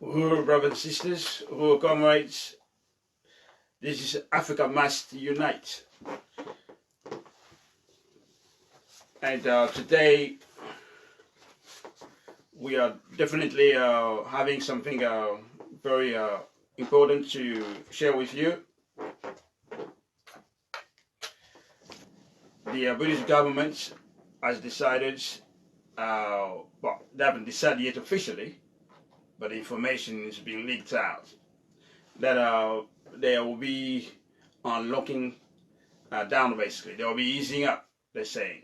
Rural brothers and sisters, rural comrades, this is Africa Must Unite. And today we are definitely having something very important to share with you. The British government has decided, well, they haven't decided yet officially, but the information is being leaked out, that they will be unlocking down basically. They will be easing up, they're saying.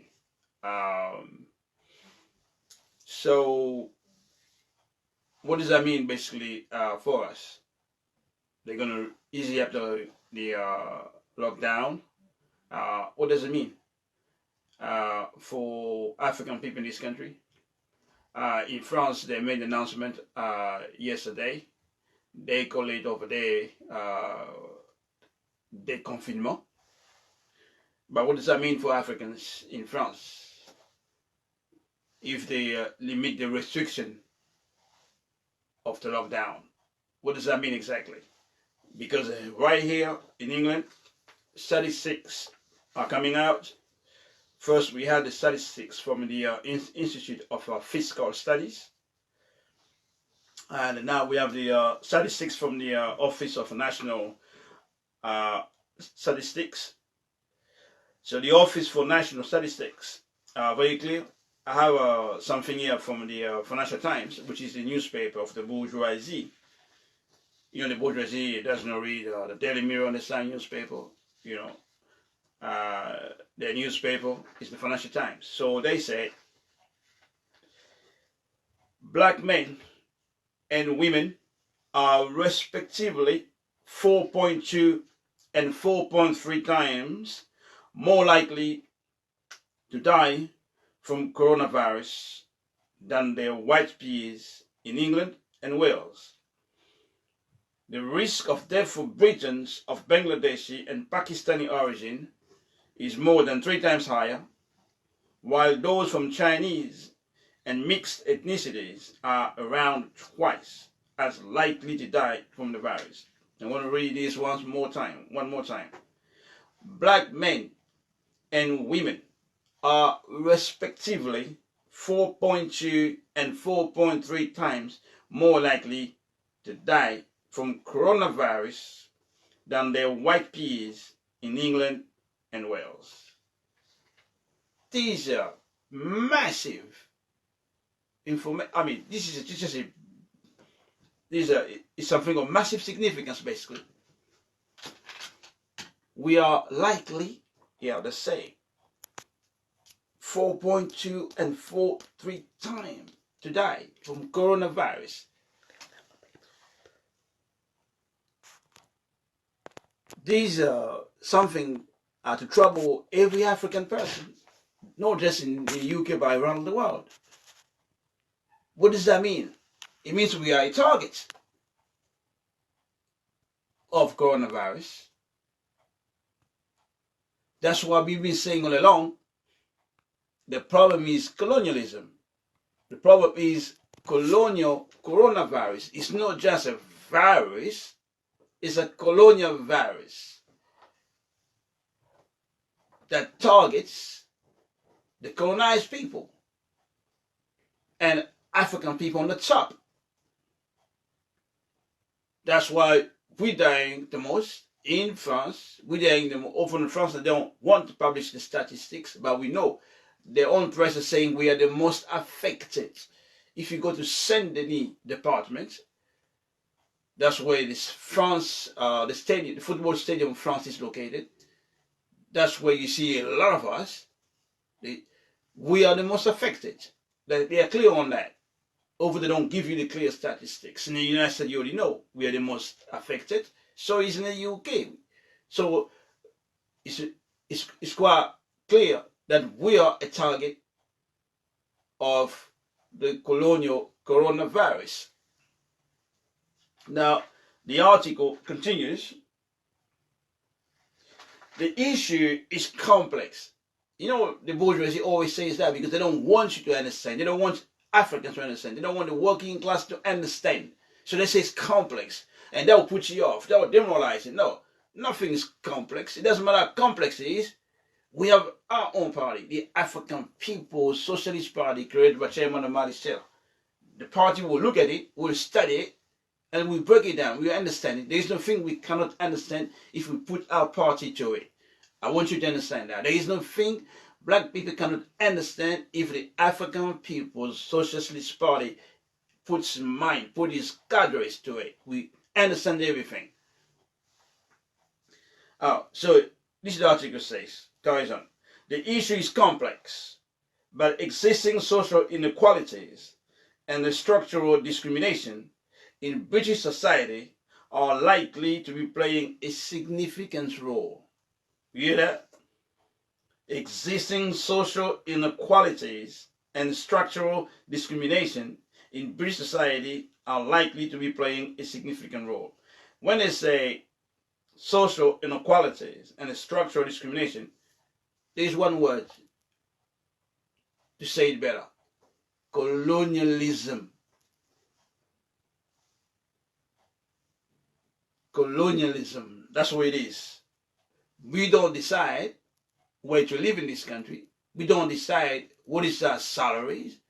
So what does that mean basically for us? They're going to easy up the lockdown. What does it mean for African people in this country? In France, they made an announcement yesterday. They call it over there déconfinement. But what does that mean for Africans in France? If they limit the restriction of the lockdown, what does that mean exactly? Because right here in England, statistics are coming out. First, we had the statistics from the Institute of Fiscal Studies. And now we have the statistics from the Office of National Statistics. So the Office for National Statistics are very clear. I have something here from the Financial Times, which is the newspaper of the bourgeoisie. You know, the bourgeoisie does not read the Daily Mirror and the Sun newspaper. You know, their newspaper is the Financial Times. So they say black men and women are respectively 4.2 and 4.3 times more likely to die from coronavirus than their white peers in England and Wales. The risk of death for Britons of Bangladeshi and Pakistani origin is more than 3 times higher, while those from Chinese and mixed ethnicities are around twice as likely to die from the virus. I want to read this one more time. Black men and women are respectively 4.2 and 4.3 times more likely to die from coronavirus than their white peers in England and Wales. These are massive information. I mean, this is something of massive significance. Basically, we are likely, the same, 4.2 and 4.3 times to die from coronavirus. These are something to trouble every African person, not just in the UK but around the world. What does that mean? It means we are a target of coronavirus. That's why we've been saying all along, the problem is colonialism. The problem is colonial coronavirus. It's not just a virus, it's a colonial virus that targets the colonized people and African people on the top. That's why we're dying the most in France. We're dying the most. Often in France, they don't want to publish the statistics, but we know their own press is saying we are the most affected. If you go to Saint-Denis department, that's where this France, the football stadium of France is located. That's where you see a lot of us. We are the most affected. They are clear on that. Over they don't give you the clear statistics. In the United States, you already know we are the most affected. So is in the UK. So it's quite clear that we are a target of the colonial coronavirus. Now, the article continues. The issue is complex. You know, the bourgeoisie always says that because they don't want you to understand. They don't want Africans to understand. They don't want the working class to understand. So they say it's complex, and that will put you off. That will demoralize you. No, nothing is complex. It doesn't matter how complex it is. We have our own party, the African People's Socialist Party, created by Chairman Amadi Sel. The party will look at it, will study it, and we break it down. We understand it. There is nothing we cannot understand if we put our party to it. I want you to understand that. There is nothing black people cannot understand if the African People's Socialist Party puts its cadres to it. We understand everything. So this is the article says, carries on. The issue is complex, but existing social inequalities and the structural discrimination in British society are likely to be playing a significant role. You hear that? Existing social inequalities and structural discrimination in British society are likely to be playing a significant role. When they say social inequalities and structural discrimination, there's one word to say it better: colonialism. Colonialism, that's what it is. We don't decide where to live in this country. We don't decide what is our salaries.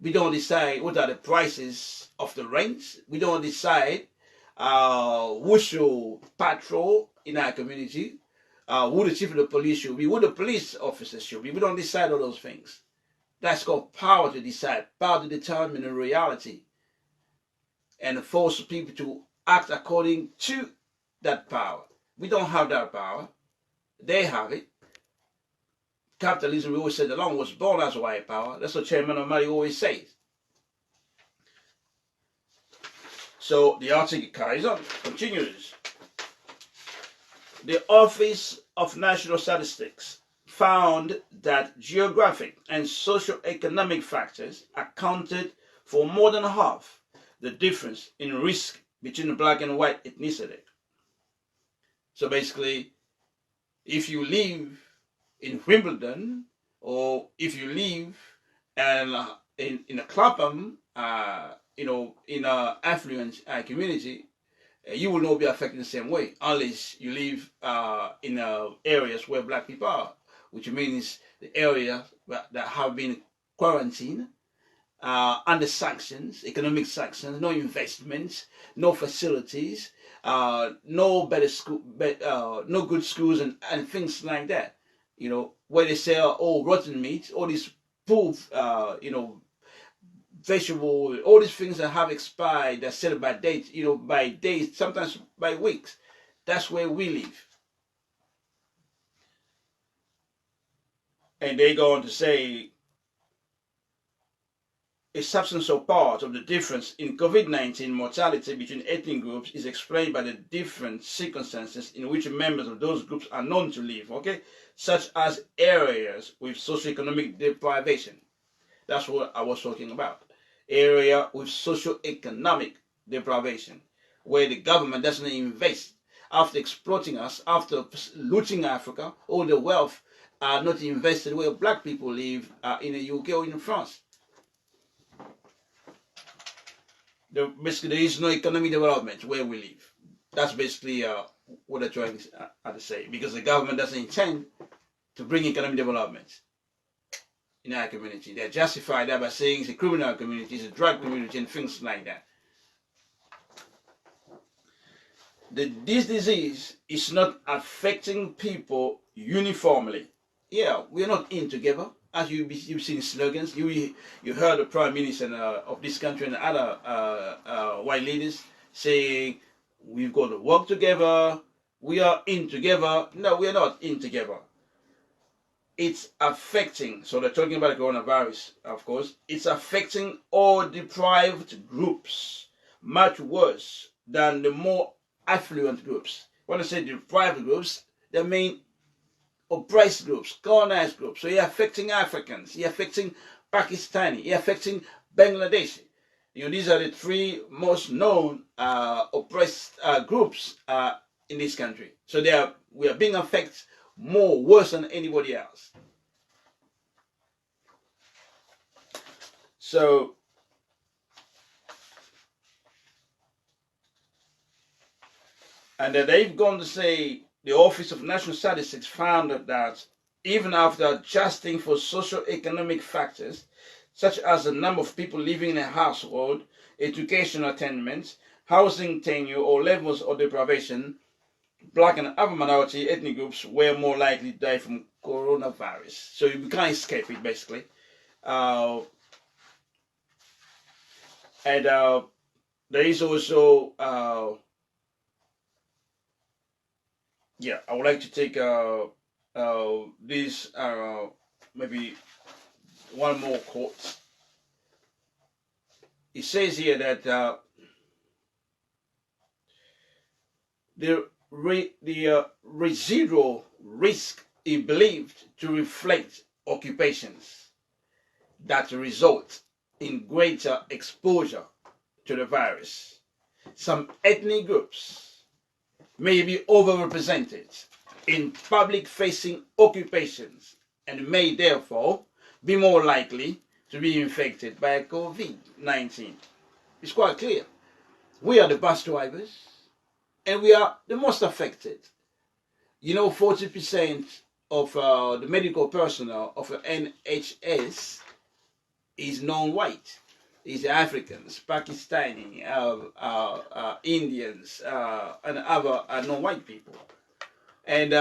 We don't decide what are the prices of the rents. We don't decide who should patrol in our community, who the chief of the police should be, who the police officers should be. We don't decide all those things. That's called power to decide, power to determine the reality, and force people to act according to that power. We don't have that power. They have it. Capitalism, we always said, along was born as white power. That's what Chairman O'Malley always says. So the article carries on, continues. The Office of National Statistics found that geographic and socio-economic factors accounted for more than half the difference in risk between black and white ethnicity. So basically, if you live in Wimbledon, or if you live in a Clapham, in an affluent community, you will not be affected the same way unless you live in areas where black people are, which means the areas that have been quarantined, under sanctions, economic sanctions, no investments, no facilities, no better school, no good schools, and things like that. Where they sell all rotten meat, all these poor, vegetable, all these things that have expired, that sell by date, by days, sometimes by weeks. That's where we live. And they go on to say, a substantial part of the difference in COVID-19 mortality between ethnic groups is explained by the different circumstances in which members of those groups are known to live, such as areas with socioeconomic deprivation. That's what I was talking about. Area with socioeconomic deprivation, where the government doesn't invest. After exploiting us, after looting Africa, all the wealth are not invested where black people live in the UK or in France. Basically, there is no economic development where we live. That's basically what they're trying to say, because the government doesn't intend to bring economic development in our community. They justify that by saying it's a criminal community, it's a drug community, and things like that. This disease is not affecting people uniformly. Yeah, we're not in together. As you've seen slogans, you heard the Prime Minister of this country and other white leaders saying, we've got to work together, we are in together. No, we are not in together. It's affecting, so they're talking about the coronavirus, of course, it's affecting all deprived groups much worse than the more affluent groups. When I say deprived groups, they mean oppressed groups, colonized groups. So you're affecting Africans, you're affecting Pakistani, you're affecting Bangladeshi. These are the three most known oppressed groups in this country. So we are being affected more worse than anybody else. So And they've gone to say the Office of National Statistics found that even after adjusting for socio-economic factors, such as the number of people living in a household, educational attainment, housing tenure, or levels of deprivation, black and other minority ethnic groups were more likely to die from coronavirus. So you can't escape it, basically. Uh, and there is also, yeah, I would like to take this, maybe one more quote. It says here that the residual risk is believed to reflect occupations that result in greater exposure to the virus. Some ethnic groups may be overrepresented in public-facing occupations and may therefore be more likely to be infected by COVID-19. It's quite clear. We are the bus drivers and we are the most affected. 40% of the medical personnel of the NHS is non-white. Is Africans, Pakistani, Indians, and other non-white people. And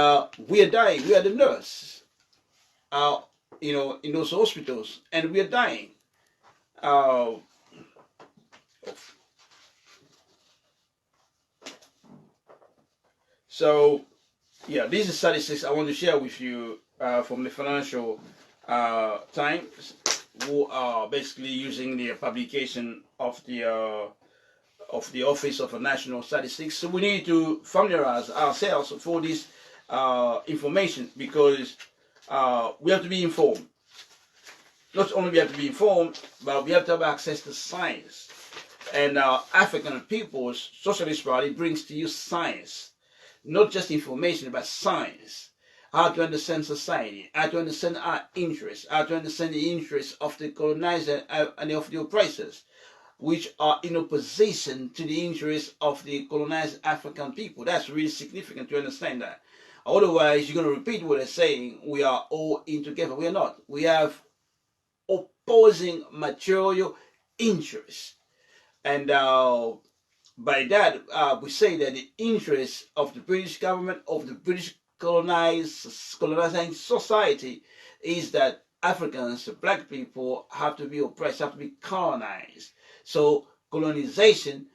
we are dying. We are the nurse, in those hospitals, and we are dying. So, yeah, these are statistics I want to share with you from the Financial Times, who are basically using the publication of the Office of National Statistics. So we need to familiarize ourselves for this information, because we have to be informed. Not only we have to be informed, but we have to have access to science. And African People's Socialist Party brings to you science. Not just information, but science. How to understand society, how to understand our interests, how to understand the interests of the colonizer and of the oppressors, which are in opposition to the interests of the colonized African people. That's really significant to understand that. Otherwise, you're going to repeat what they're saying. We are all in together. We are not. We have opposing material interests. And by that, we say that the interests of the British government, of the British colonizing society, is that Africans, black people, have to be oppressed, have to be colonized. So colonization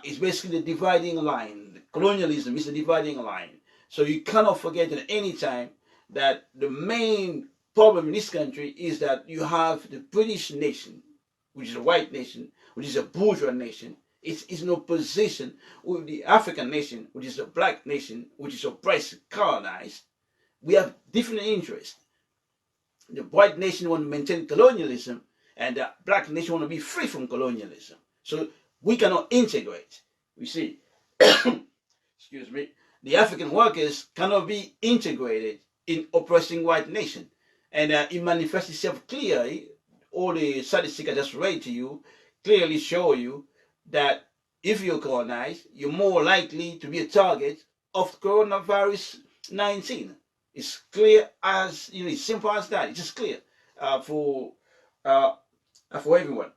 is basically the dividing line. Colonialism is the dividing line. So you cannot forget at any time that the main problem in this country is that you have the British nation, which is a white nation, which is a bourgeois nation. It's in opposition with the African nation, which is a black nation, which is oppressed, colonized. We have different interests. The white nation want to maintain colonialism, and the black nation want to be free from colonialism. So we cannot integrate. You see, excuse me, the African workers cannot be integrated in oppressing white nation. And it manifests itself clearly. All the statistics I just read to you clearly show you that if you're colonized, you're more likely to be a target of coronavirus 19. It's clear as, it's simple as that. It's just clear for everyone.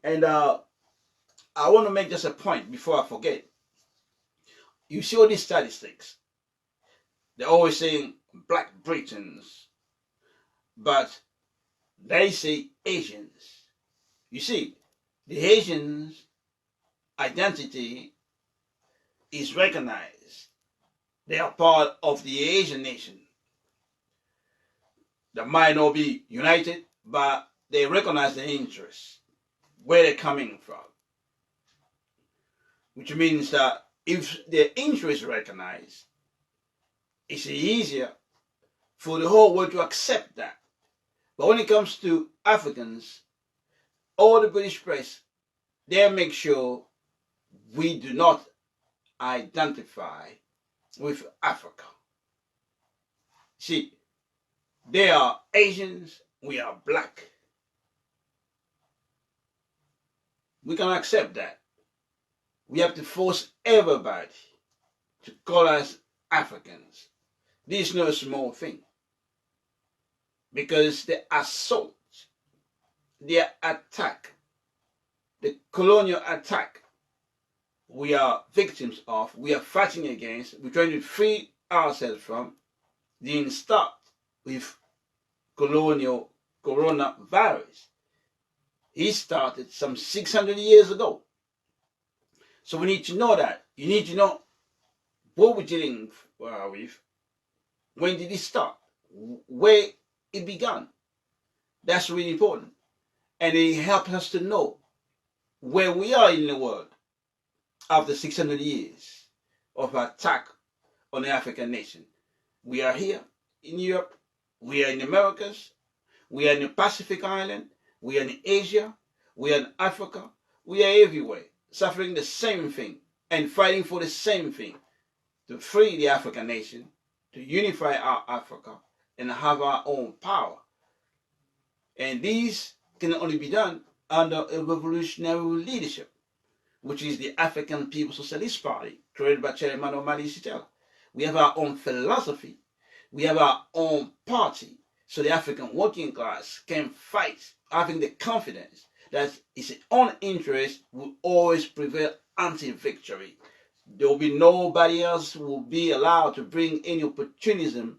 And I want to make just a point before I forget. You see all these statistics. They're always saying Black Britons, but they say Asians. You see, the Asians' identity is recognized. They are part of the Asian nation. They might not be united, but they recognize the interests, where they're coming from. Which means that if their interests are recognized, it's easier for the whole world to accept that. But when it comes to Africans, all the British press, they make sure we do not identify with Africa. See, they are Asians, we are black. We can accept that. we have to force everybody to call us Africans. This is not a small thing, because the assault, the attack, the colonial attack we are victims of, we are fighting against, we're trying to free ourselves from, didn't start with colonial coronavirus. It started some 600 years ago. So we need to know that. You need to know what we're dealing with. When did it start? Where it began. That's really important. And it helps us to know where we are in the world after 600 years of attack on the African nation. We are here in Europe, we are in the Americas, we are in the Pacific Island, we are in Asia, we are in Africa, we are everywhere, suffering the same thing and fighting for the same thing, to free the African nation, to unify our Africa and have our own power. And these can only be done under a revolutionary leadership, which is the African People's Socialist Party, created by Chairman Omali Sitela. We have our own philosophy. We have our own party. So the African working class can fight, having the confidence that its own interest will always prevail until victory. There will be nobody else who will be allowed to bring any opportunism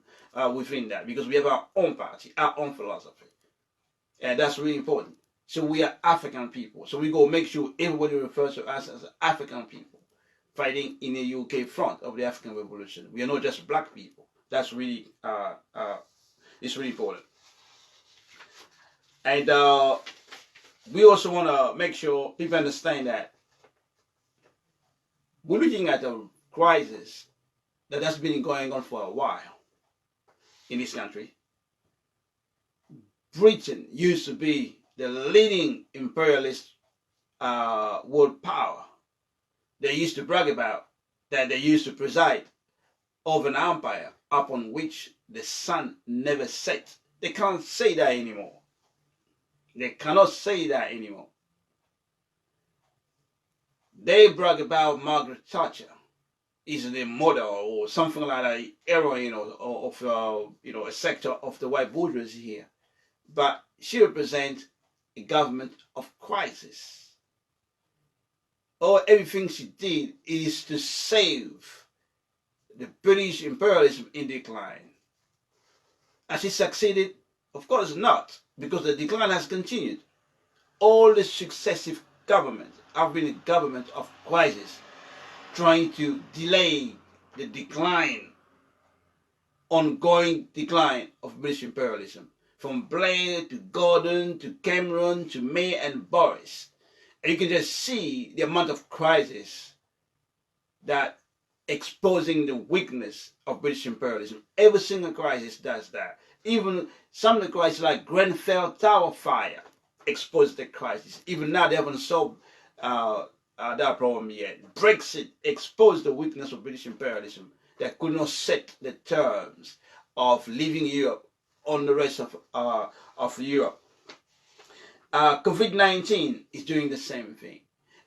within that, because we have our own party, our own philosophy. And that's really important. So we are African people. So we go make sure everybody refers to us as African people fighting in the UK front of the African Revolution. We are not just black people. That's really, it's really important. And we also want to make sure people understand that we're looking at a crisis that has been going on for a while in this country. Britain used to be the leading imperialist world power. They used to brag about that they used to preside over an empire upon which the sun never set. They can't say that anymore. They cannot say that anymore. They brag about Margaret Thatcher is the model or something like that, heroine of a sector of the white bourgeoisie here. But she represents a government of crisis. Everything she did is to save the British imperialism in decline. Has she succeeded? Of course not, because the decline has continued. All the successive governments have been a government of crisis, trying to delay the decline, ongoing decline of British imperialism. From Blair to Gordon to Cameron to May and Boris. And you can just see the amount of crisis that exposing the weakness of British imperialism. Every single crisis does that. Even some of the crises like Grenfell Tower fire exposed the crisis. Even now they haven't solved that problem yet. Brexit exposed the weakness of British imperialism that could not set the terms of leaving Europe on the rest of Europe. COVID-19 is doing the same thing.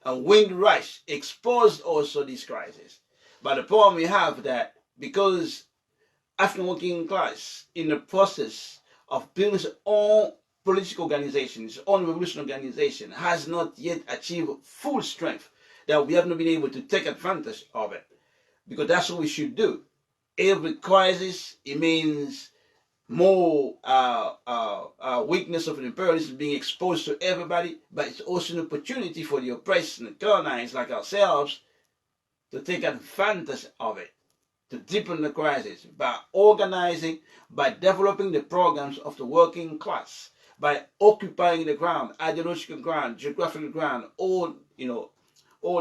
A wind rush exposed also this crisis. But the problem we have that because African working class in the process of building its own political organization, its own revolutionary organization, has not yet achieved full strength, that we have not been able to take advantage of it. Because that's what we should do. Every crisis, it means more weakness of imperialism being exposed to everybody, but it's also an opportunity for the oppressed and colonized like ourselves to take advantage of it, to deepen the crisis by organizing, by developing the programs of the working class, by occupying the ground, ideological ground, geographical ground, all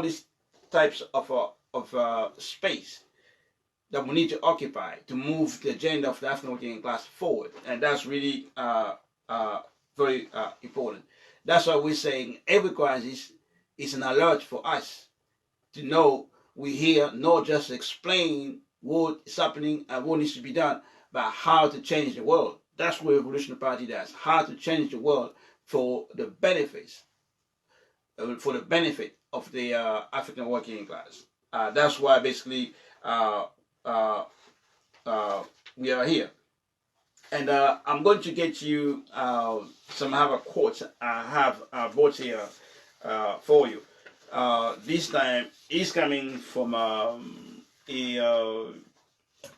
these types of space that we need to occupy to move the agenda of the African working class forward. And that's really very important. That's why we're saying every crisis is an alert for us to know we're here not just to explain what is happening and what needs to be done, but how to change the world. That's what the Revolutionary Party does, how to change the world for the benefits for the benefit of the African working class. That's why basically we are here. And I'm going to get you some other quotes I have brought here for you. This time is coming from a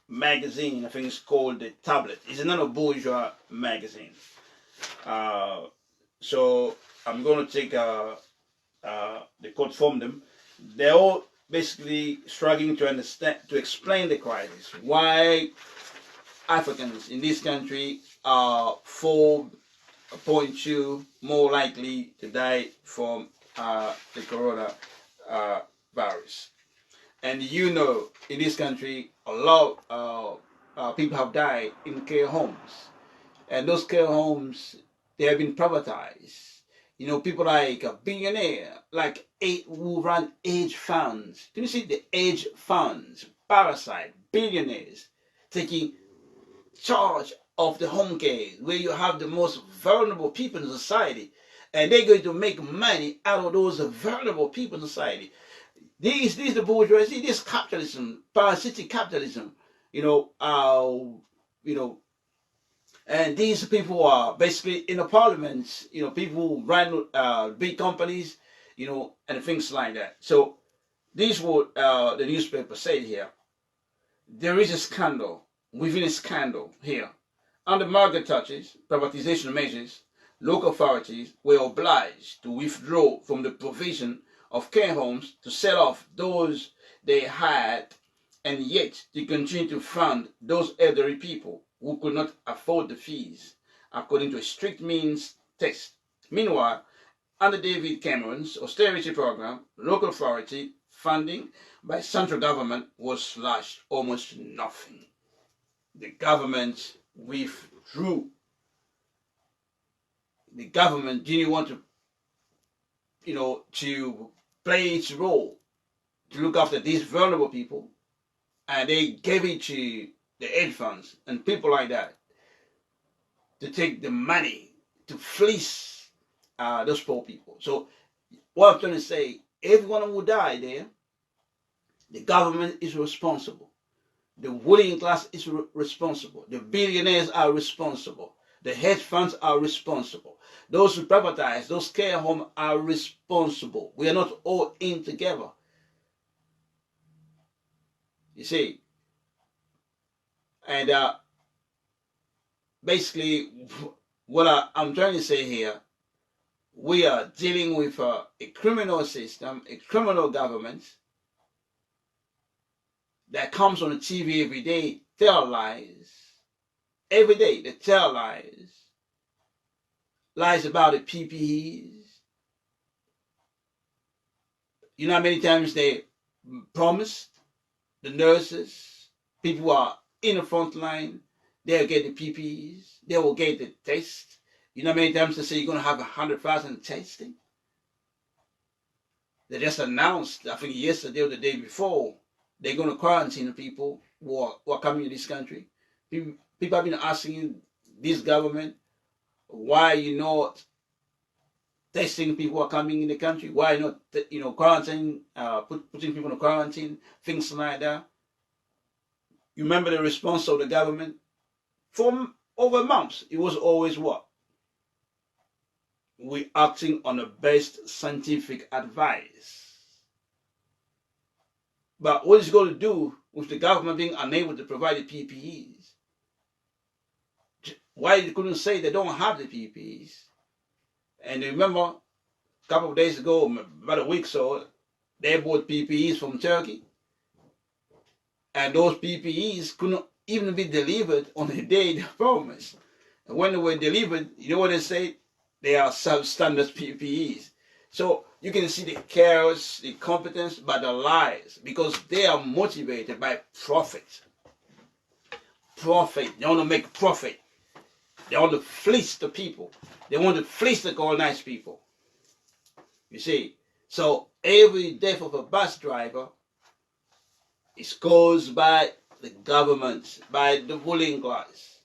magazine. I think it's called The Tablet. It's another bourgeois magazine. So I'm going to take the quote from them. They're all basically struggling to understand, to explain the crisis. Why Africans in this country are 4.2 more likely to die from the corona virus. And you know, in this country, a lot of people have died in care homes. And those care homes, they have been privatized. You know, people like a billionaire, like who run age funds. Do you see the age funds? Parasite, billionaires taking charge of the home care, where you have the most vulnerable people in society, and they're going to make money out of those vulnerable people in society. This the bourgeoisie, this capitalism, parasitic capitalism, you know, and these people are basically in the parliaments, you know, people who run big companies, you know, and things like that. So this is what the newspaper said here. There is a scandal within a scandal here. Under Margaret Thatcher's privatization measures, local authorities were obliged to withdraw from the provision of care homes to sell off those they had, and yet to continue to fund those elderly people who could not afford the fees, according to a strict means test. Meanwhile, under David Cameron's austerity program, local authority funding by central government was slashed almost nothing. The government withdrew. The government didn't want to, you know, to play its role to look after these vulnerable people, and they gave it to the aid funds and people like that to take the money to fleece those poor people. So what I'm trying to say, everyone who died there, the government is responsible. The ruling class is responsible. The billionaires are responsible. The hedge funds are responsible. Those who privatize, those care homes are responsible. We are not all in together. You see, and basically, what I'm trying to say here, we are dealing with a criminal system, a criminal government that comes on the TV every day, tell lies. Every day they tell lies. Lies about the PPEs. You know how many times they promised the nurses, people who are in the front line, they'll get the PPEs, they will get the test. You know how many times they say you're going to have 100,000 testing? They just announced, I think yesterday or the day before, they're going to quarantine the people who are coming to this country. People have been asking this government, why you not testing people who are coming in the country? Why not, you know, quarantine, putting people in quarantine, things like that? You remember the response of the government? For over months, it was always what? We acting on the best scientific advice. But what is it going to do with the government being unable to provide the PPEs? Why they couldn't say they don't have the PPEs? And remember, a couple of days ago, about a week or so, they bought PPEs from Turkey. And those PPEs couldn't even be delivered on the day they promised. And when they were delivered, you know what they say? They are substandard PPEs. So you can see the chaos, the incompetence, but the lies, because they are motivated by profit. Profit. They want to make profit. They want to fleece the people. They want to fleece the colonized people. You see? So every death of a bus driver is caused by the government, by the ruling class.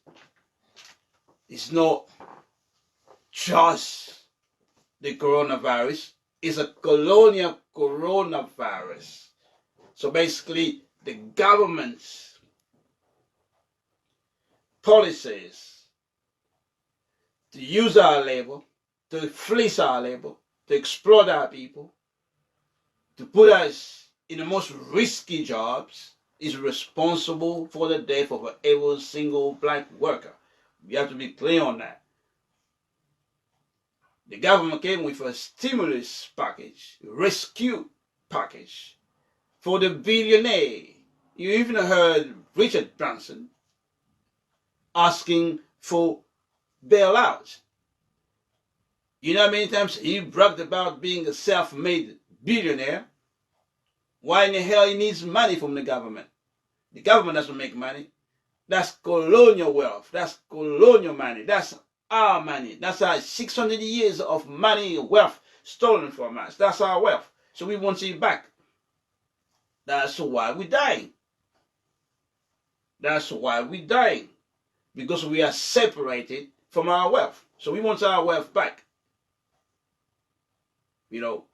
It's not just the coronavirus. is a colonial coronavirus. So basically, the government's policies to use our labor, to fleece our labor, to exploit our people, to put us in the most risky jobs is responsible for the death of every single black worker. We have to be clear on that. The government came with a stimulus package, rescue package for the billionaire. You even heard Richard Branson asking for bailouts. You know how many times he bragged about being a self-made billionaire? Why in the hell he needs money from the government? The government doesn't make money. That's colonial wealth. That's colonial money. That's our money. That's our 600 years of money, wealth stolen from us. That's our wealth. So we want it back. That's why we're dying. That's why we're dying. Because we are separated from our wealth. So we want our wealth back. You know,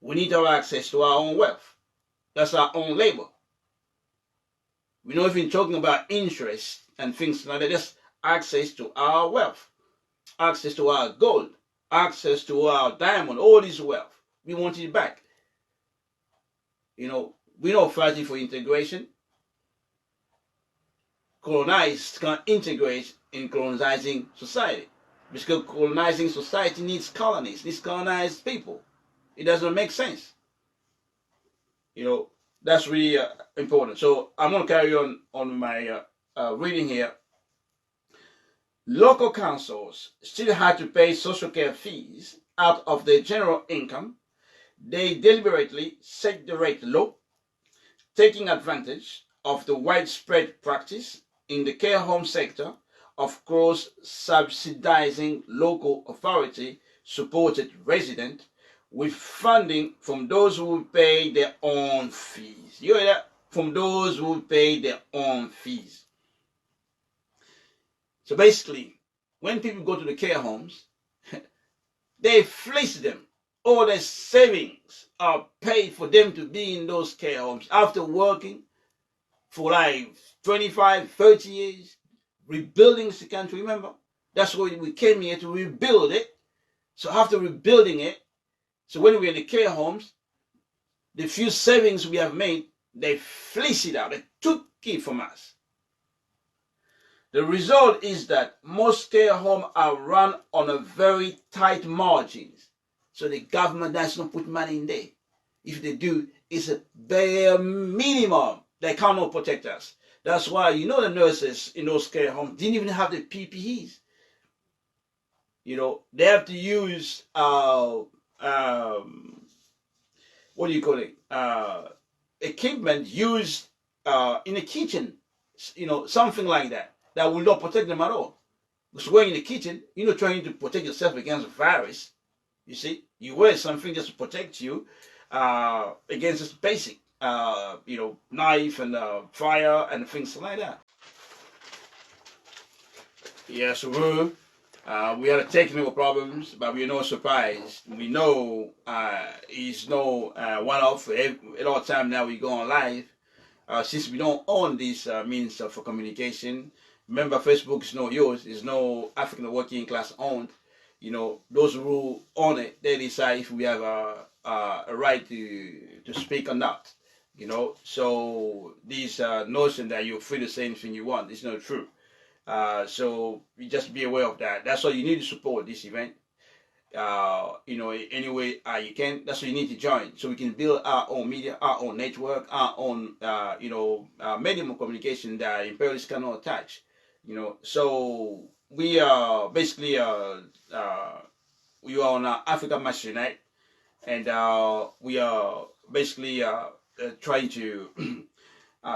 we need to have access to our own wealth. That's our own labor. We're not even talking about interest and things like that. Just access to our wealth, access to our gold, access to our diamond, all this wealth. We want it back. You know, we're not fighting for integration. Colonized can integrate in colonizing society. Because colonizing society needs colonies, needs colonized people. It doesn't make sense. You know, that's really important. So I'm going to carry on my reading here. Local councils still had to pay social care fees out of their general income. They deliberately set the rate low, taking advantage of the widespread practice in the care home sector of cross-subsidizing local authority-supported residents with funding from those who pay their own fees. You hear that? From those who pay their own fees. So basically, when people go to the care homes, they fleece them. All their savings are paid for them to be in those care homes after working for like 25, 30 years, rebuilding the country. Remember, that's why we came here to rebuild it. So after rebuilding it, so when we're in the care homes, the few savings we have made, they fleece it out. They took it from us. The result is that most care homes are run on a very tight margins. So the government does not put money in there. If they do, it's a bare minimum. They cannot protect us. That's why, you know, the nurses in those care homes didn't even have the PPEs. You know, they have to use, what do you call it? Equipment used in the kitchen. You know, something like that. That will not protect them at all. Because when in the kitchen, you're not trying to protect yourself against a virus. You see, you wear something just to protect you against this basic, you know, knife and fire and things like that. Yeah, so we had technical problems, but we're not surprised. We know it's no one-off. A lot of time now we go on live. Since we don't own these means of communication, remember Facebook is not yours. It's no African working class owned. You know, those who own it, they decide if we have a right to speak or not. You know, so this notion that you're free to say anything you want is not true. So you just be aware of that. That's why you need to support this event. You know, any way you can. That's why you need to join, so we can build our own media, our own network, our own you know, medium of communication that imperialists cannot attach. You know, so we are basically we are on Africa Match Unite, and we are basically trying to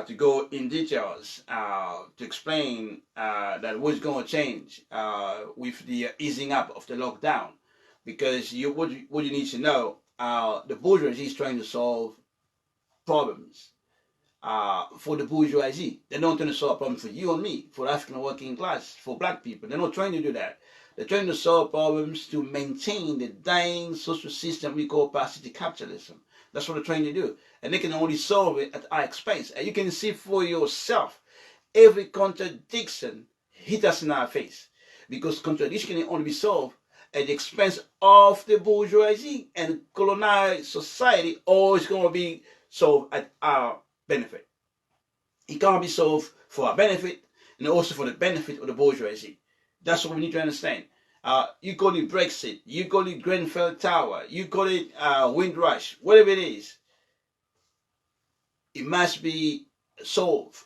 to go in details to explain that what's going to change with the easing up of the lockdown. Because what you need to know, the bourgeoisie is trying to solve problems for the bourgeoisie. They're not trying to solve problems for you and me, for the African working class, for black people. They're not trying to do that. They're trying to solve problems to maintain the dying social system we call parasitic capitalism. That's what they're trying to do. And they can only solve it at our expense. And you can see for yourself, every contradiction hit us in our face. Because contradiction can only be solved at the expense of the bourgeoisie, and colonized society always going to be solved at our benefit. It can't be solved for our benefit and also for the benefit of the bourgeoisie. That's what we need to understand. You call it Brexit, you call it Grenfell Tower, you call it Windrush, whatever it is, it must be solved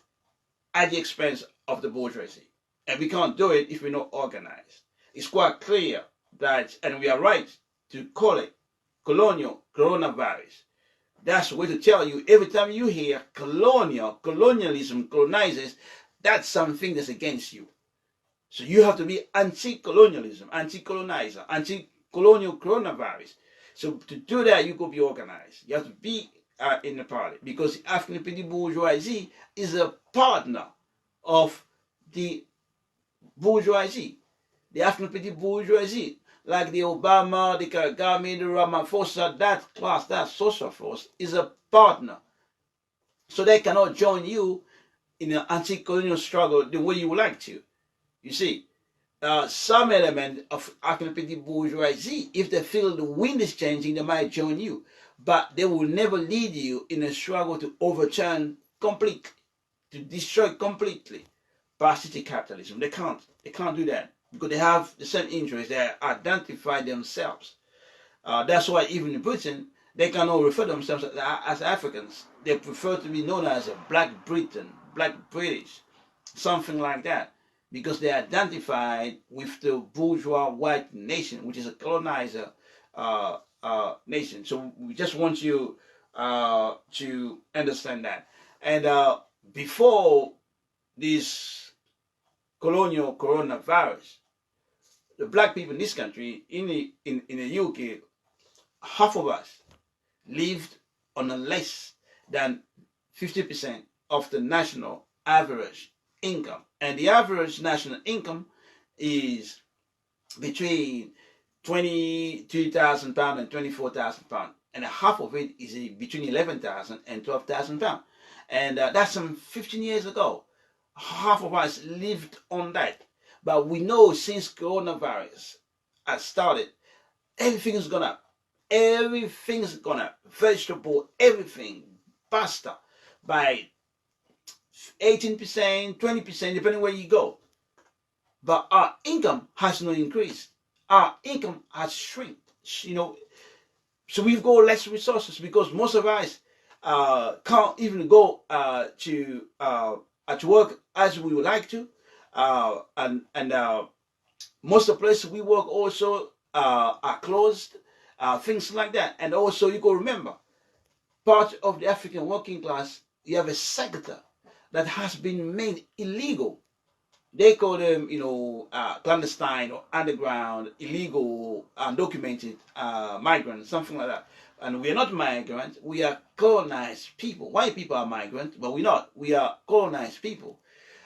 at the expense of the bourgeoisie. And we can't do it if we're not organized. It's quite clear that, and we are right to call it colonial coronavirus. That's the way to tell you, every time you hear colonialism, colonizers, that's something that's against you. So you have to be anti-colonialism, anti-colonizer, anti-colonial coronavirus. So to do that, you could be organized. You have to be in the party, because the African petty bourgeoisie is a partner of the bourgeoisie. The African petty bourgeoisie, like the Obama, the Kagame, the Ramaphosa, that class, that social force, is a partner. So they cannot join you in an anti-colonial struggle the way you would like to. You see, some element of African petty bourgeoisie, if they feel the wind is changing, they might join you. But they will never lead you in a struggle to overturn completely, to destroy completely parasitic capitalism. They can't do that, because they have the same interests. They identify themselves. That's why even in Britain, they cannot refer themselves as Africans. They prefer to be known as a Black Britain, Black British, something like that, because they identified with the bourgeois white nation, which is a colonizer nation. So we just want you to understand that. And before this colonial coronavirus, the black people in this country, in the UK, half of us lived on a less than 50% of the national average income. And the average national income is between £22,000 and £24,000, and half of it is between £11,000 and £12,000. And that's some 15 years ago. Half of us lived on that. But we know since coronavirus has started, everything's gone up. Everything's gone up. Vegetable, everything, pasta, by 18%, 20%, depending where you go. But our income has not increased. Our income has shrunk. So we've got less resources, because most of us can't even go to work as we would like to, and most of the places we work also are closed, things like that. And also, you got to remember, part of the African working class, you have a sector that has been made illegal. They call them, clandestine or underground, illegal, undocumented migrants, something like that. And we are not migrants, we are colonized people. White people are migrants, but we're not. We are colonized people.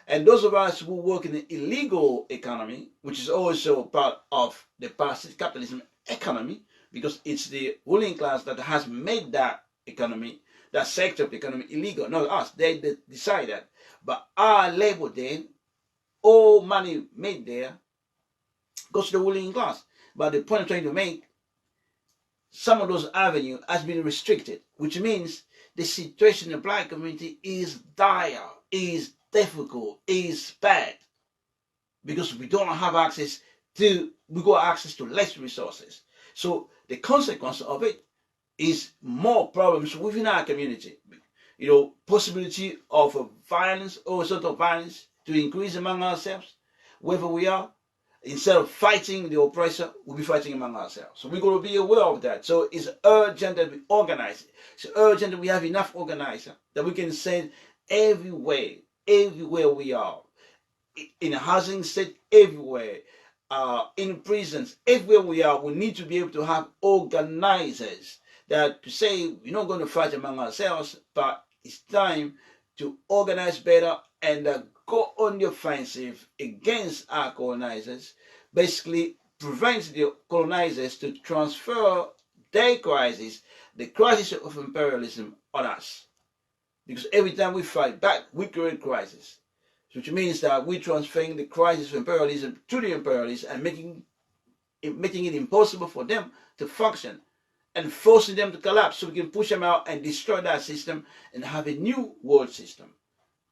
And those of us who work in the illegal economy, which is also part of the parasitic capitalism economy, because it's the ruling class that has made that economy, that sector of the economy, illegal. Not us, they decide that. But our labor then, all money made there goes to the ruling class. But the point I'm trying to make, some of those avenues has been restricted, which means the situation in the black community is dire, is difficult, is bad, because we don't have access to, we got access to less resources. So the consequence of it is more problems within our community. Possibility of violence or sort of violence to increase among ourselves, wherever we are. Instead of fighting the oppressor, we'll be fighting among ourselves. So we're going to be aware of that. So it's urgent that we organize. It's urgent that we have enough organizers that we can send everywhere we are. In a housing state, everywhere. In prisons, everywhere we are, we need to be able to have organizers that to say we're not going to fight among ourselves, but it's time to organize better and go on the offensive against our colonizers, basically prevents the colonizers to transfer their crisis, the crisis of imperialism, on us. Because every time we fight back, we create crisis. Which means that we're transferring the crisis of imperialism to the imperialists and making it impossible for them to function and forcing them to collapse so we can push them out and destroy that system and have a new world system.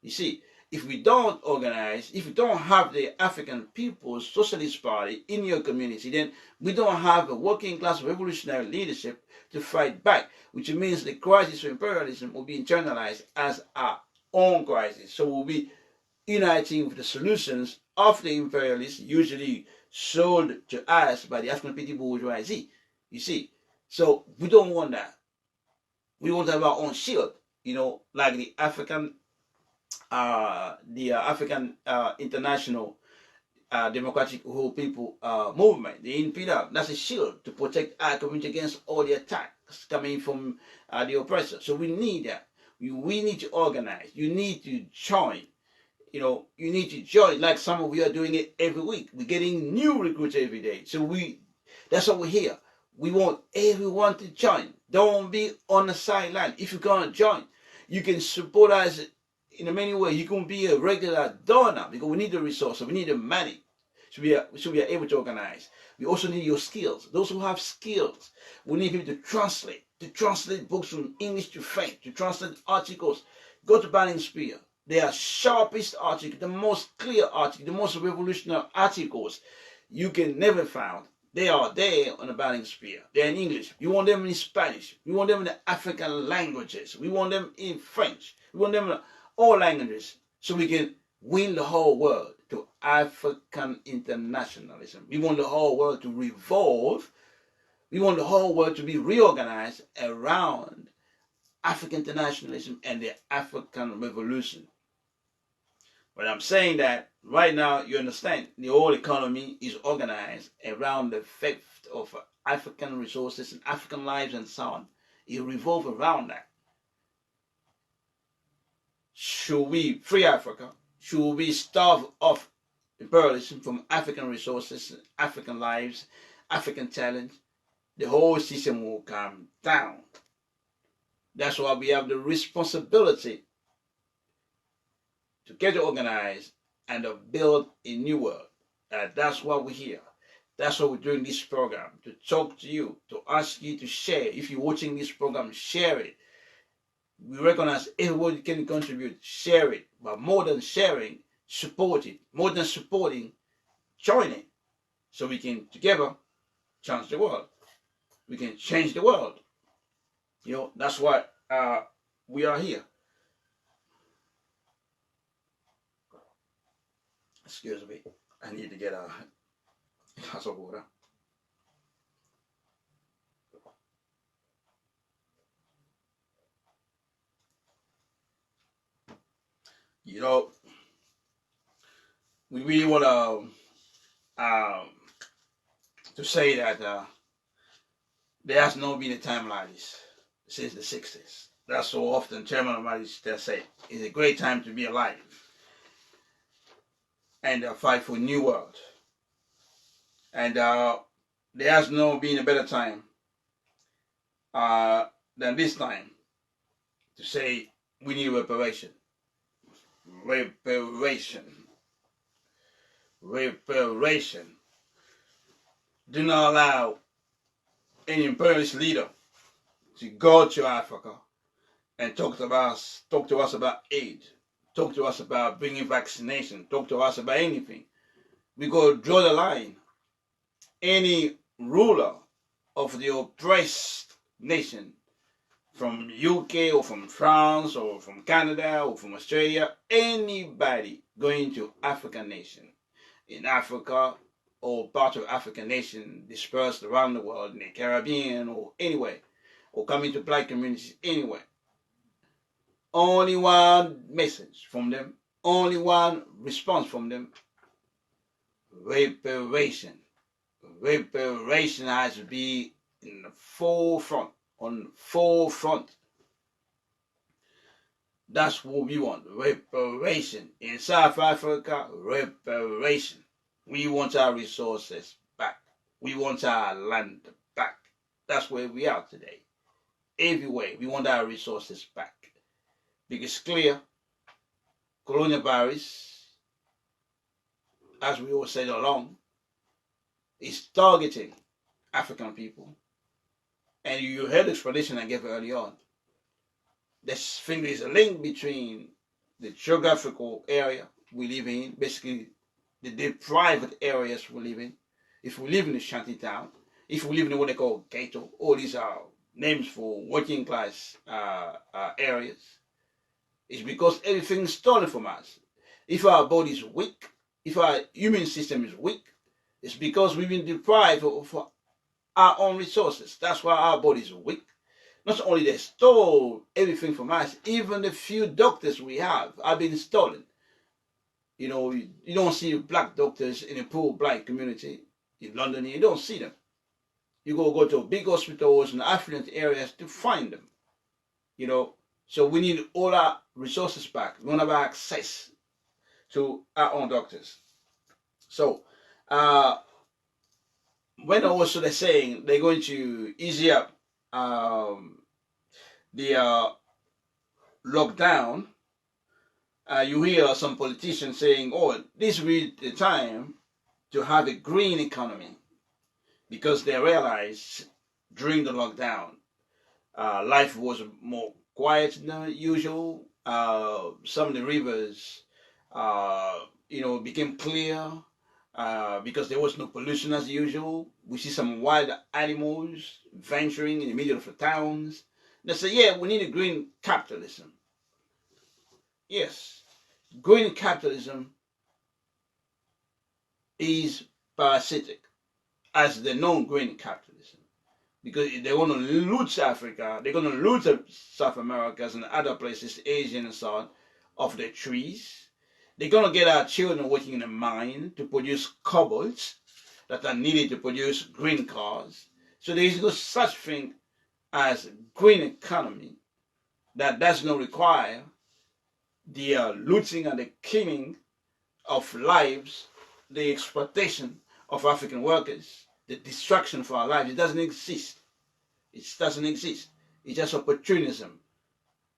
You see, if we don't organize, if we don't have the African People's Socialist Party in your community, then we don't have a working class revolutionary leadership to fight back, which means the crisis of imperialism will be internalized as our own crisis. So we'll be uniting with the solutions of the imperialists, usually sold to us by the African petty bourgeoisie. You see, so we don't want that. We want to have our own shield, like the African International Democratic Whole People Movement, the NPW. That's a shield to protect our community against all the attacks coming from the oppressor. So we need that. We need to organize. You need to join. You need to join, like some of you are doing it every week. We're getting new recruits every day. So that's what we're here. We want everyone to join. Don't be on the sideline. If you can't join, you can support us in many ways. You can be a regular donor because we need the resources. We need the money. So we are able to organize. We also need your skills. Those who have skills, we need people to translate books from English to French, to translate articles. Go to Banning Spear. They are sharpest articles, the most clear articles, the most revolutionary articles you can never find. They are there on the Banning Spear. They're in English. We want them in Spanish. We want them in the African languages. We want them in French. We want them in all languages so we can win the whole world to African internationalism. We want the whole world to revolve. We want the whole world to be reorganized around African internationalism and the African revolution. But I'm saying that right now, you understand, the whole economy is organized around the theft of African resources and African lives and so on. It revolves around that. Should we free Africa? Should we starve off imperialism from African resources, African lives, African talent? The whole system will come down. That's why we have the responsibility to get organized and to build a new world. That's why we're here. That's why we're doing this program, to talk to you, to ask you to share. If you're watching this program, share it. We recognize everybody can contribute, share it. But more than sharing, support it. More than supporting, join it. So we can together change the world. We can change the world. That's why we are here. Excuse me, I need to get a glass of water. We really want to say that there has not been a time like this since the 60s. That's so often Chairman Omarish say it's a great time to be alive and fight for a new world. And there has not been a better time than this time to say we need reparation. Reparation. Do not allow any imperialist leader to go to Africa and talk to us about aid, talk to us about bringing vaccination, talk to us about anything. We go draw the line. Any ruler of the oppressed nation, from UK or from France or from Canada or from Australia, anybody going to African nation, in Africa or part of African nation dispersed around the world, in the Caribbean or anywhere, or coming to black communities anywhere, only one message from them, only one response from them: reparation. Reparation has to be in the forefront, on the forefront. That's what we want, reparation. In South Africa, reparation. We want our resources back. We want our land back. That's where we are today. Everywhere, we want our resources back. Because clear, colonial Paris, as we all said along, is targeting African people. And you heard the explanation I gave early on. This thing is a link between the geographical area we live in, basically the deprived areas we live in. If we live in a shanty town, if we live in what they call ghetto, all these are names for working class areas, it's because everything is stolen from us. If our body is weak, if our immune system is weak, it's because we've been deprived of our own resources. That's why our body is weak. Not only they stole everything from us, even the few doctors we have been stolen. You know, you don't see black doctors in a poor black community in London. You don't see them. You go to big hospitals in affluent areas to find them. You know, so we need all our resources back. We don't have access to our own doctors. So, when also they're saying they're going to ease up the lockdown, you hear some politicians saying, oh, this will be the time to have a green economy, because they realize during the lockdown, life was more quiet than usual. Some of the rivers, became clear because there was no pollution as usual. We see some wild animals venturing in the middle of the towns. They say, yeah, we need a green capitalism. Yes, green capitalism is parasitic as the non-green capitalism, because they want to loot Africa, they're going to loot South Americas and other places, Asia and so on, of the trees. They're going to get our children working in a mine to produce cobalt that are needed to produce green cars. So there is no such thing as green economy that does not require the looting and the killing of lives, the exploitation of African workers, the destruction for our lives. It doesn't exist. It doesn't exist. It's just opportunism.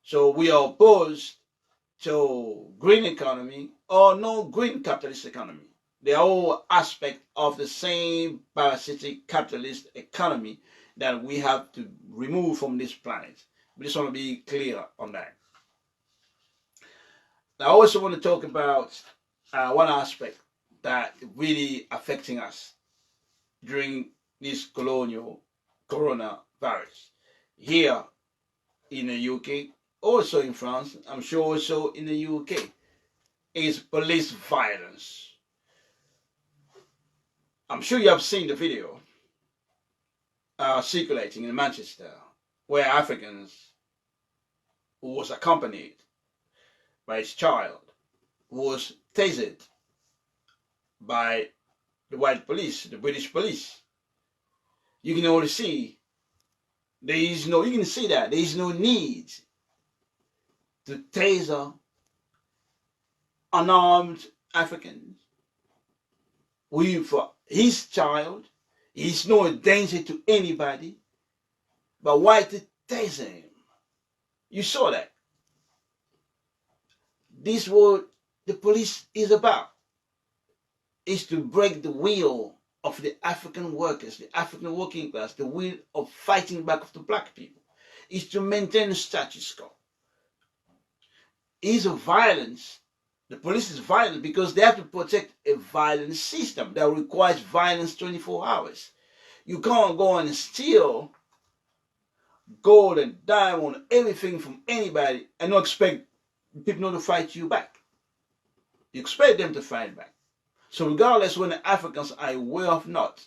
So we are opposed to green economy or no green capitalist economy. They are all aspects of the same parasitic capitalist economy that we have to remove from this planet. We just want to be clear on that. I also want to talk about one aspect that really affecting us during this coronavirus here in the UK, also in France, I'm sure also in the UK, is police violence. I'm sure you have seen the video circulating in Manchester where Africans who was accompanied by his child was tasered by the white police, the British police. You can already see you can see that there is no need to taser unarmed Africans. For his child, he's no danger to anybody, but why to taser him? You saw that. This is what the police is about, is to break the will of the African workers, the African working class, the will of fighting back of the black people, is to maintain the status quo. Is a violence. The police is violent because they have to protect a violent system that requires violence 24 hours. You can't go and steal gold and diamond, everything from anybody and not expect people not to fight you back. You expect them to fight back. So regardless when the Africans are aware of not,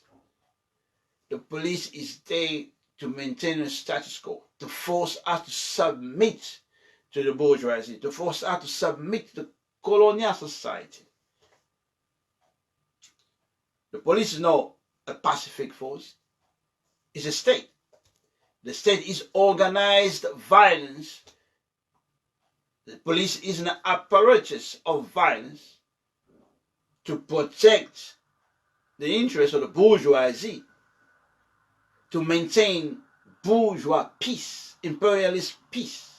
the police is there to maintain the status quo, to force us to submit to the bourgeoisie, to force us to submit to the colonial society. The police is not a pacific force. It's a state. The state is organized violence. The police is an apparatus of violence to protect the interest of the bourgeoisie to maintain bourgeois peace, imperialist peace,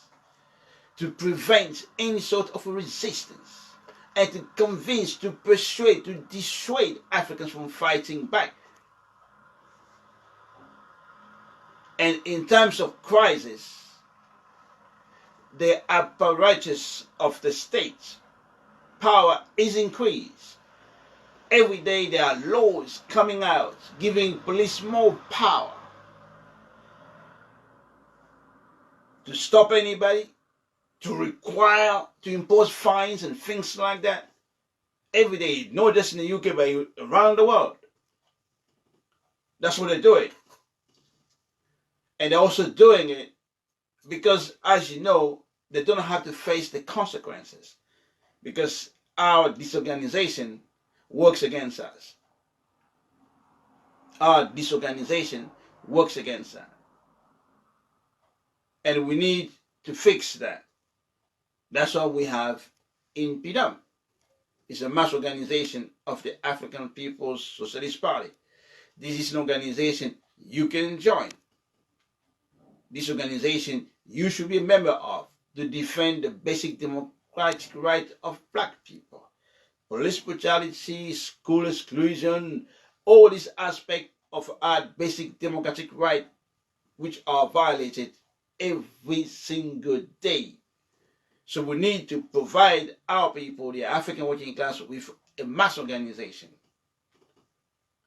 to prevent any sort of resistance, and to convince, to persuade, to dissuade Africans from fighting back. And in times of crisis, the apparatus of the state power is increased. Every day there are laws coming out giving police more power to stop anybody, to require, to impose fines and things like that. Every day, not just in the UK, but around the world. That's what they're doing. And they're also doing it because, as you know, they don't have to face the consequences. Because our disorganization works against us. Our disorganization works against that. And we need to fix that. That's what we have in PDAM. It's a mass organization of the African People's Socialist Party. This is an organization you can join. This organization you should be a member of to defend the basic democratic right of black people. Police brutality, school exclusion, all these aspects of our basic democratic right which are violated every single day. So we need to provide our people, the African working class, with a mass organization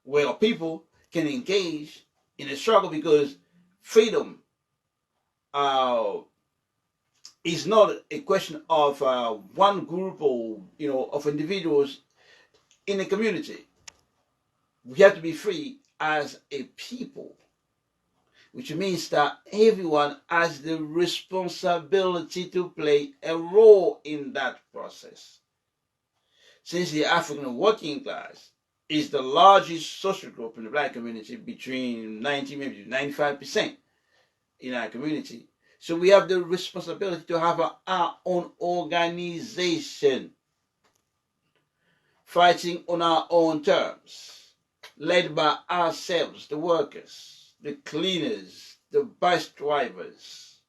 where people can engage in a struggle, because freedom is not a question of one group or of individuals in a community. We have to be free as a people, which means that everyone has the responsibility to play a role in that process. Since the African working class is the largest social group in the black community, between 90 maybe 95% in our community, so we have the responsibility to have our own organization, fighting on our own terms, led by ourselves, the workers, the cleaners, the bus drivers,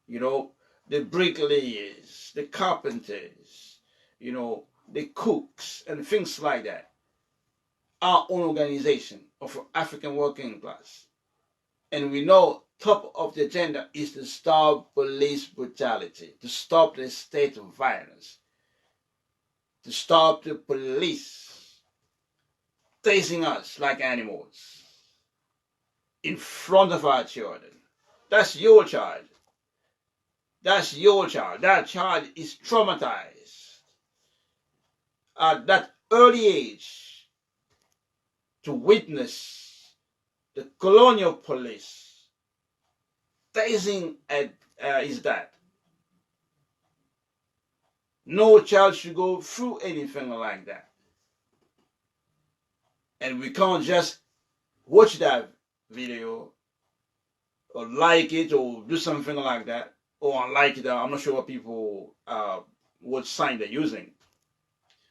the bricklayers, the carpenters, the cooks, and things like that. Our own organization of African working class. And we know top of the agenda is to stop police brutality, to stop the state of violence, to stop the police tasing us like animals in front of our children. That's your child. That's your child. That child is traumatized at that early age to witness the colonial police tasing at his dad. No child should go through anything like that. And we can't just watch that video or like it or do something like that, or unlike it. I'm not sure what sign they're using,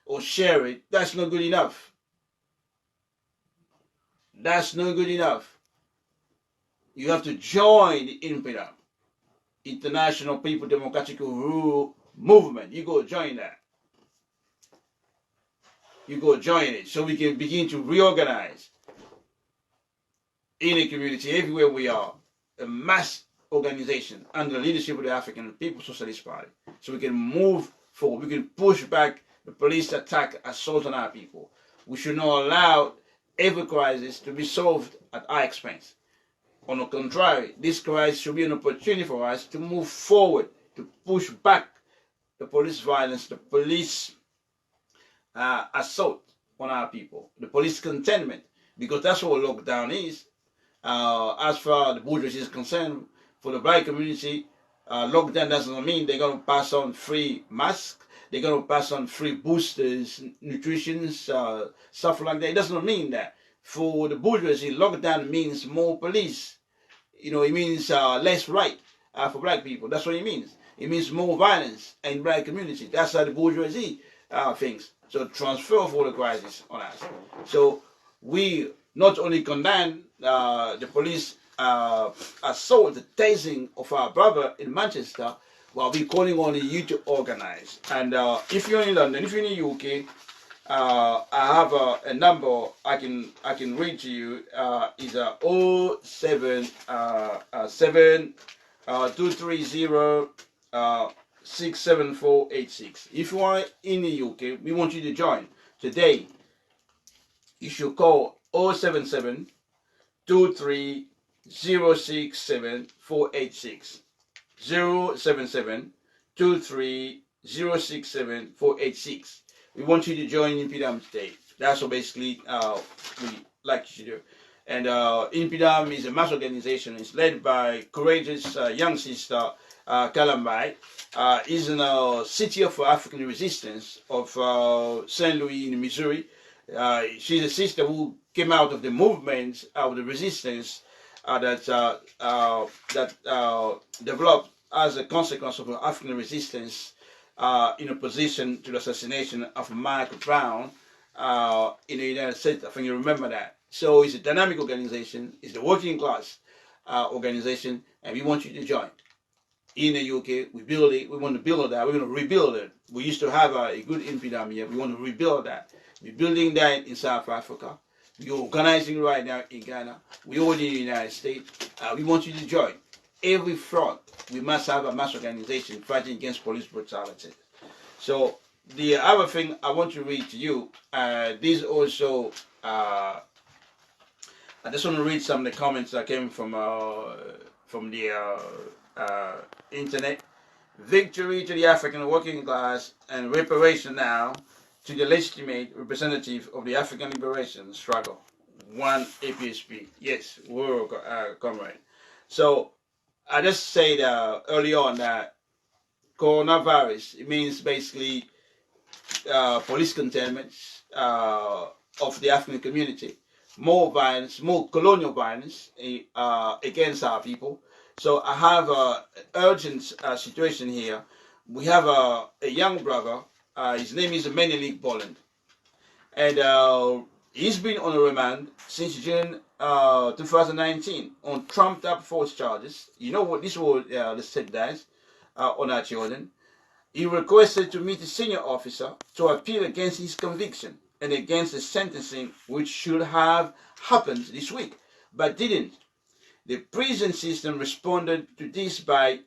or share it. That's not good enough. That's not good enough. You have to join the INPEDA, International People Democratic Rule Movement. You go join that. You go join it so we can begin to reorganize in a community everywhere we are, a mass organization under the leadership of the African People's Socialist Party, so we can move forward. We can push back the police attack, assault on our people. We should not allow every crisis to be solved at our expense. On the contrary, this crisis should be an opportunity for us to move forward, to push back the police violence, the police assault on our people, the police containment, because that's what lockdown is. As far as the bourgeoisie is concerned, for the black community, lockdown doesn't mean they're going to pass on free masks, they're going to pass on free boosters, nutrition, stuff like that. It doesn't mean that. For the bourgeoisie, lockdown means more police. It means less right for black people. That's what it means. It means more violence in black community. That's how the bourgeoisie thinks. So transfer of all the crisis on us. So we not only condemn the police assault, the tasing of our brother in Manchester, but we're calling on you to organize. And if you're in London, if you're in the UK, I have a number I can read to you. Is a 077 230 67486. If you are in the UK, we want you to join today. You should call 077 23 067 486. 077 23 067 486. We want you to join Impidam today. That's what basically we like you to do. And Impidam is a mass organization. It's led by courageous young sister Kalambai. Is in a city of African resistance of St. Louis in Missouri. She's a sister who came out of the movement of the resistance that developed as a consequence of African resistance in opposition to the assassination of Michael Brown in the United States. I think you remember that. So it's a dynamic organization. It's the working class organization, and we want you to join. In the UK, we build it. We want to build that. We're going to rebuild it. We used to have a good Impidam here. We want to rebuild that. We're building that in South Africa. We're organizing right now in Ghana. We're already in the United States. We want you to join. Every front, we must have a mass organization fighting against police brutality. So the other thing I want to read to you, this also, I just want to read some of the comments that came from the internet. Victory to the African working class and reparation now to the legitimate representative of the African liberation struggle. One APSP. Yes, we're comrade. So I just said early on that coronavirus, it means basically police containment of the African community. More violence, more colonial violence against our people. So I have an urgent situation here. We have a young brother. His name is Menelik Boland. And he's been on a remand since June 2019 on trumped up false charges. You know what this was the state does on our children. He requested to meet a senior officer to appeal against his conviction and against the sentencing which should have happened this week, but didn't. The prison system responded to this by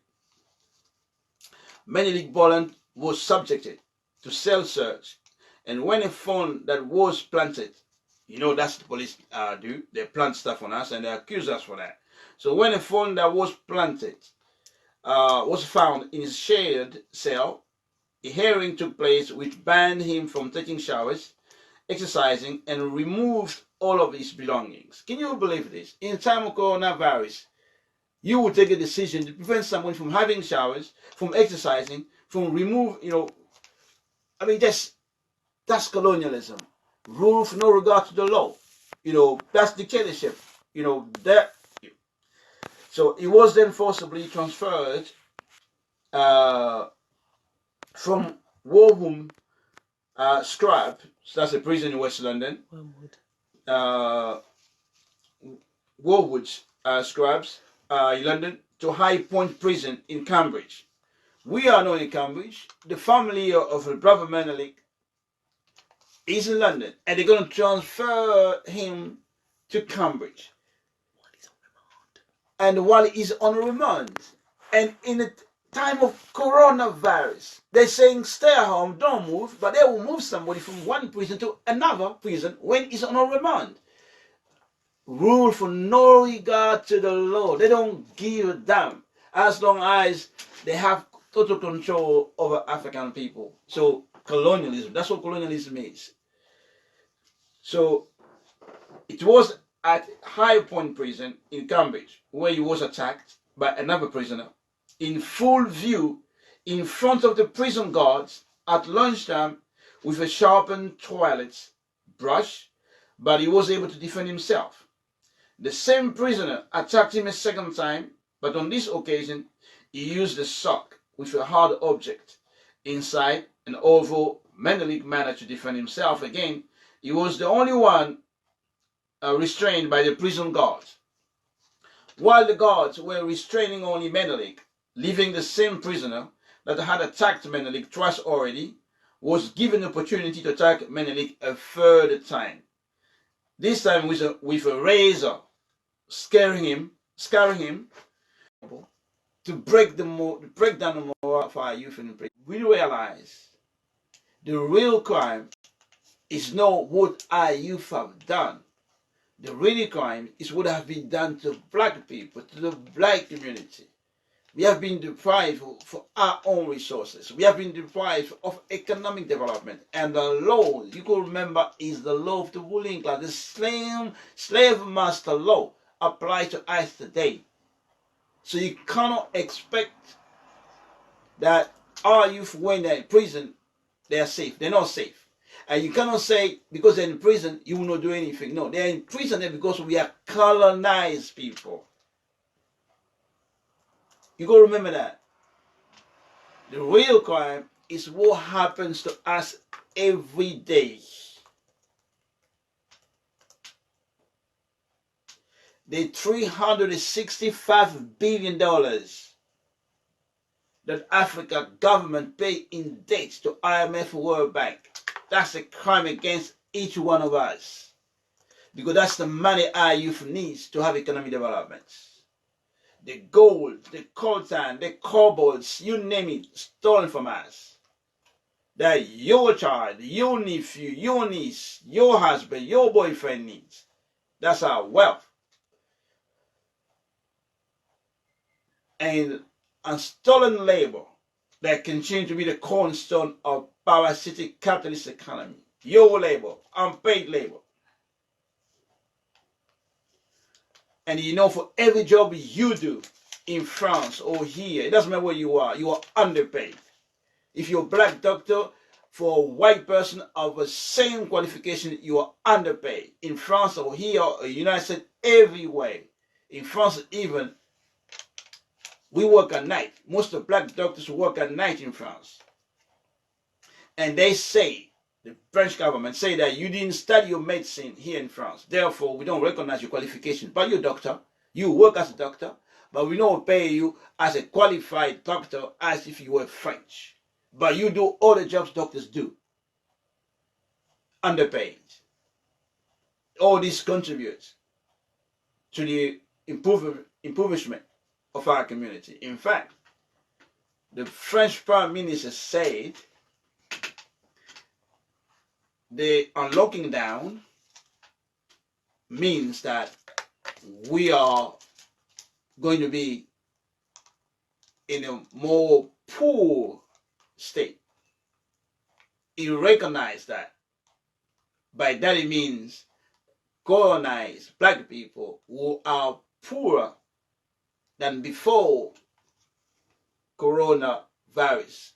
Menelik Boland was subjected to cell search, and when a phone that was planted, you know that's the police do, they plant stuff on us and they accuse us for that. So when a phone that was planted was found in his shared cell, a hearing took place which banned him from taking showers, exercising, and removed all of his belongings. Can you believe this? In time of coronavirus, you would take a decision to prevent someone from having showers, from exercising, from I mean, that's colonialism. Rule for no regard to the law. That's dictatorship. That. So he was then forcibly transferred from Warham Scrap, so that's a prison in West London. Warwood Scrubs in London to High Point Prison in Cambridge. We are now in Cambridge. The family of Brother Menelik is in London, and they're going to transfer him to Cambridge. And while he's on remand, and in the time of coronavirus, they're saying stay at home, don't move, but they will move somebody from one prison to another prison when he's on a remand. Rule for no regard to the law. They don't give a damn as long as they have total control over African people. So colonialism, that's what colonialism is. So it was at High Point Prison in Cambridge where he was attacked by another prisoner in full view in front of the prison guards at lunchtime with a sharpened toilet brush, but he was able to defend himself. The same prisoner attacked him a second time, but on this occasion he used a sock with a hard object inside, and although Menelik managed to defend himself again, he was the only one restrained by the prison guards. While the guards were restraining only Menelik, leaving the same prisoner that had attacked Menelik twice already was given the opportunity to attack Menelik a third time. This time with a razor, scaring him to break down the morale of our youth in the prison. We realize the real crime is not what our youth have done. The real crime is what has been done to black people, to the black community. We have been deprived for our own resources. We have been deprived of economic development. And the law, you could remember, is the law of the ruling class. The slave master law applies to us today. So you cannot expect that our youth, when they're in prison, they are safe. They're not safe. And you cannot say because they're in prison, you will not do anything. No, they're in prison because we are colonized people. You got to remember that. The real crime is what happens to us every day. The $365 billion that Africa government pay in debt to IMF World Bank. That's a crime against each one of us. Because that's the money our youth needs to have economic development. The gold, the coltan, the kobolds, you name it, stolen from us. That your child, your nephew, your niece, your husband, your boyfriend needs. That's our wealth. And stolen labor that continue to be the cornerstone of parasitic capitalist economy. Your labor, unpaid labor. And you know, for every job you do in France or here, it doesn't matter where you are underpaid. If you're a black doctor, for a white person of the same qualification, you are underpaid. In France or here or United States, everywhere. In France even, we work at night. Most of the black doctors work at night in France. And they say, the French government say that you didn't study your medicine here in France. Therefore, we don't recognize your qualification. But you're a doctor. You work as a doctor. But we don't pay you as a qualified doctor as if you were French. But you do all the jobs doctors do. Underpaid. All this contributes to the impoverishment of our community. In fact, the French Prime Minister said the unlocking down means that we are going to be in a more poor state. He recognized that. By that it means colonized black people who are poorer than before coronavirus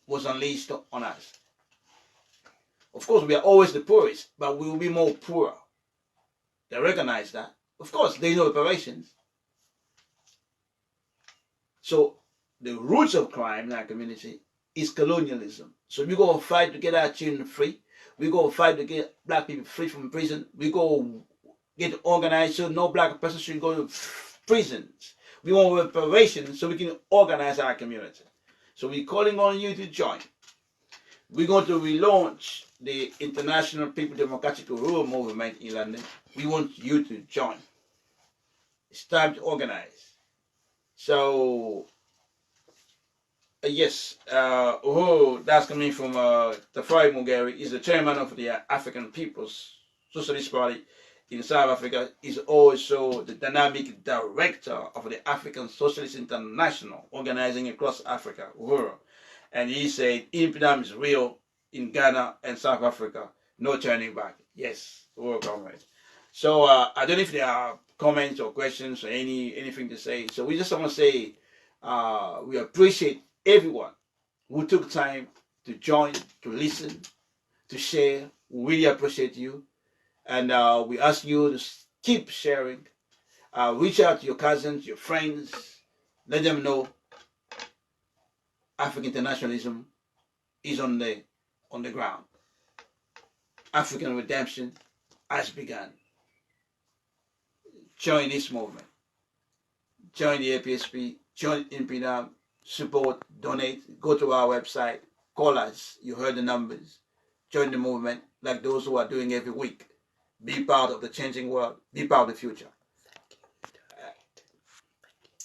was unleashed on us. Of course, we are always the poorest, but we will be more poorer. They recognize that. Of course, there are no reparations. So the roots of crime in our community is colonialism. So we go and fight to get our children free. We go and fight to get black people free from prison. We go get organized so no black person should go to prisons. We want reparations so we can organize our community. So we're calling on you to join. We're going to relaunch the International People Democratic Rural Movement in London. We want you to join. It's time to organize. So, yes, that's coming from Tafari Mugari. He's the chairman of the African People's Socialist Party in South Africa. He's also the dynamic director of the African Socialist International, organizing across Africa. And he said, impediment is real in Ghana and South Africa. No turning back. Yes, comrades. So I don't know if there are comments or questions or anything to say. So we just want to say we appreciate everyone who took time to join, to listen, to share. We really appreciate you. And we ask you to keep sharing. Reach out to your cousins, your friends. Let them know African internationalism is on the ground. African redemption has begun. join this movement. Join the APSP, join INPINAM, support, donate, go to our website, call us. You heard the numbers. Join the movement like those who are doing every week. Be part of the changing world. Be part of the future.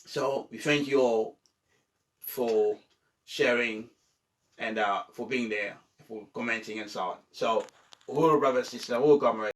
So we thank you all for sharing and for being there, for commenting and so on. So, all brothers and sisters, all comrades.